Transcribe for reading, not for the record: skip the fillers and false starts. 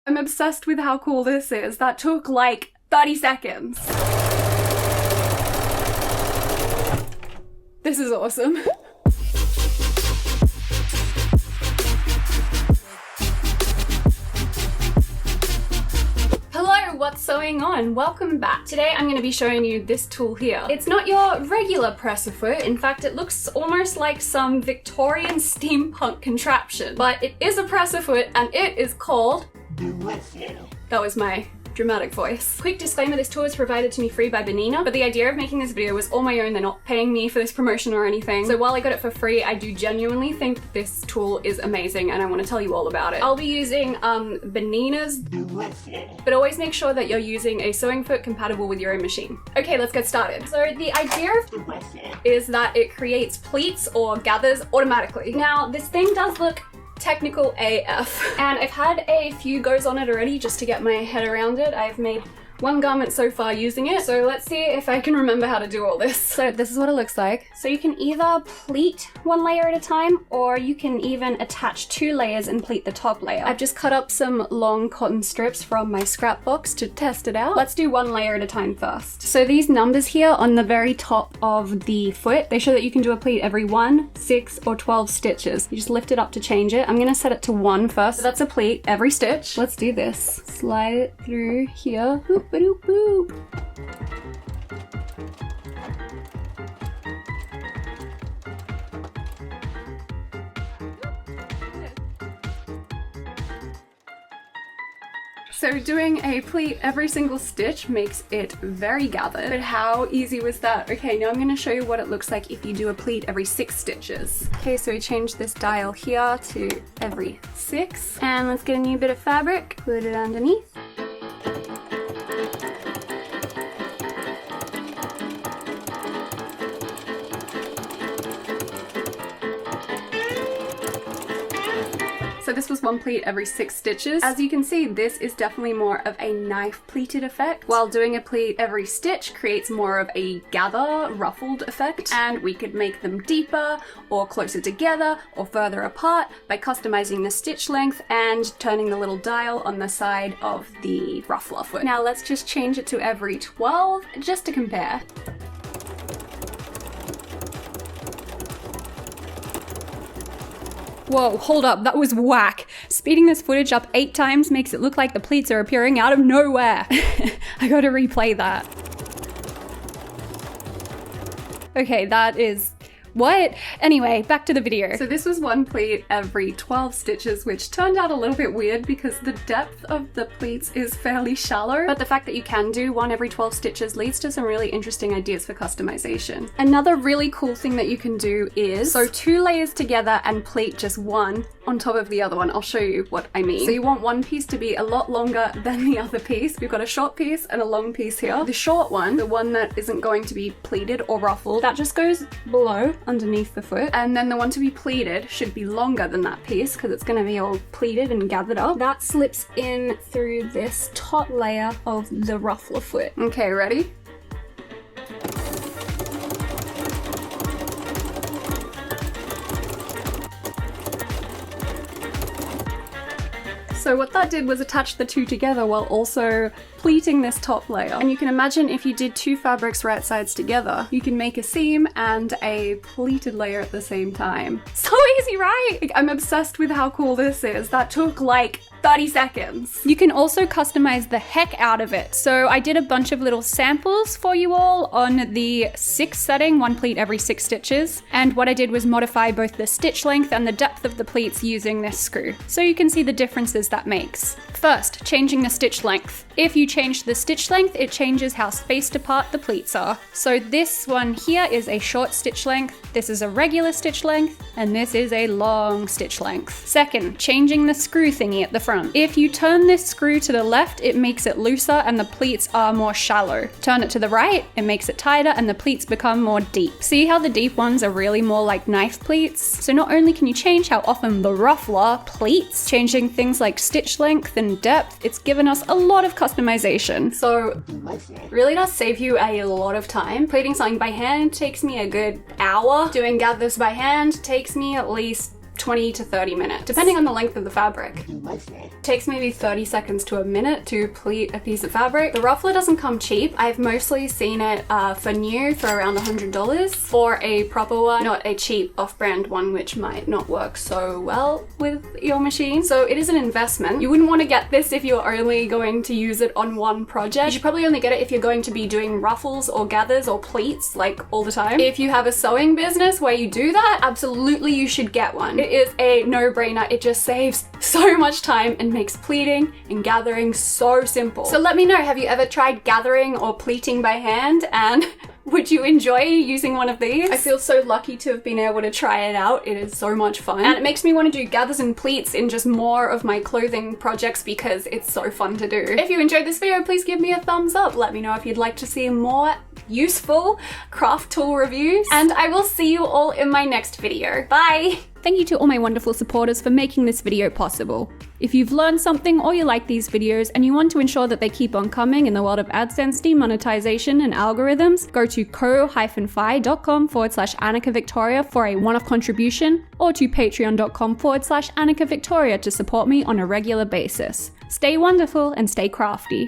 I'm obsessed with how cool this is. That took like 30 seconds. This is awesome. What's going on? Welcome back. Today I'm going to be showing you this tool here. It's not your regular press-a-foot. In fact, it looks almost like some Victorian steampunk contraption, but it is a press-a-foot and it is called the Ruffler. That was my dramatic voice. Quick disclaimer, this tool is provided to me free by Bernina, but the idea of making this video was all my own. They're not paying me for this promotion or anything. So while I got it for free, I do genuinely think that this tool is amazing and I want to tell you all about it. I'll be using Bernina's Ruffler, but always make sure that you're using a sewing foot compatible with your own machine. Okay, let's get started. So the idea of the Ruffler is that it creates pleats or gathers automatically. Now, this thing does look technical AF, and I've had a few goes on it already just to get my head around it. I've made one garment so far using it, so let's see if I can remember how to do all this. So this is what it looks like. So you can either pleat one layer at a time, or you can even attach 2 layers and pleat the top layer. I've just cut up some long cotton strips from my scrap box to test it out. Let's do 1 layer at a time first. So these numbers here on the very top of the foot, they show that you can do a pleat every 1, 6, or 12 stitches. You just lift it up to change it. I'm gonna set it to 1 first. So that's a pleat every stitch. Let's do this. Slide it through here. Boop, boop, boop. So doing a pleat every single stitch makes it very gathered, but how easy was that? Okay, now I'm going to show you what it looks like if you do a pleat every 6 stitches. Okay, so we change this dial here to every 6, and let's get a new bit of fabric, put it underneath. So this was 1 pleat every 6 stitches. As you can see, this is definitely more of a knife pleated effect, while doing a pleat every stitch creates more of a gather, ruffled effect. And we could make them deeper or closer together or further apart by customizing the stitch length and turning the little dial on the side of the ruffler foot. Now let's just change it to every 12 just to compare. Whoa, hold up, that was whack. Speeding this footage up 8 times makes it look like the pleats are appearing out of nowhere. I gotta replay that. Okay, that is... what? Anyway, back to the video. So this was 1 pleat every 12 stitches, which turned out a little bit weird because the depth of the pleats is fairly shallow, but the fact that you can do 1 every 12 stitches leads to some really interesting ideas for customization. Another really cool thing that you can do is sew 2 layers together and pleat just 1 on top of the other one. I'll show you what I mean. So you want one piece to be a lot longer than the other piece. We've got a short piece and a long piece here. The short one, the one that isn't going to be pleated or ruffled, that just goes below underneath the foot, and then the one to be pleated should be longer than that piece because it's going to be all pleated and gathered up. That slips in through this top layer of the ruffler foot. Okay, ready? So what that did was attach the 2 together while also pleating this top layer. And you can imagine if you did 2 fabrics right sides together, you can make a seam and a pleated layer at the same time. So easy, right? Like, I'm obsessed with how cool this is. That took like 30 seconds. You can also customize the heck out of it. So I did a bunch of little samples for you all on the 6 setting, 1 pleat every 6 stitches. And what I did was modify both the stitch length and the depth of the pleats using this screw. So you can see the differences that makes. First, changing the stitch length. If you change the stitch length, it changes how spaced apart the pleats are. So this one here is a short stitch length, this is a regular stitch length, and this is a long stitch length. Second, changing the screw thingy at the front. If you turn this screw to the left, it makes it looser and the pleats are more shallow. Turn it to the right, it makes it tighter and the pleats become more deep. See how the deep ones are really more like knife pleats? So not only can you change how often the ruffler pleats, changing things like stitch length and depth, it's given us a lot of customization. So really does save you a lot of time. Pleating something by hand takes me a good hour. Doing gathers by hand takes me at least 20 to 30 minutes, depending on the length of the fabric. It takes maybe 30 seconds to a minute to pleat a piece of fabric. The ruffler doesn't come cheap. I've mostly seen it for new for around $100 for a proper one, not a cheap off-brand one which might not work so well with your machine. So it is an investment. You wouldn't want to get this if you're only going to use it on one project. You should probably only get it if you're going to be doing ruffles or gathers or pleats like all the time. If you have a sewing business where you do that, absolutely you should get one. It is a no-brainer. It just saves so much time and makes pleating and gathering so simple. So let me know, have you ever tried gathering or pleating by hand, and would you enjoy using one of these? I feel so lucky to have been able to try it out. It is so much fun. And it makes me want to do gathers and pleats in just more of my clothing projects because it's so fun to do. If you enjoyed this video, please give me a thumbs up. Let me know if you'd like to see more useful craft tool reviews. And I will see you all in my next video. Bye! Thank you to all my wonderful supporters for making this video possible. If you've learned something or you like these videos and you want to ensure that they keep on coming in the world of AdSense demonetization and algorithms, go to ko-fi.com/Annika Victoria for a one-off contribution, or to patreon.com/Annika Victoria to support me on a regular basis. Stay wonderful and stay crafty.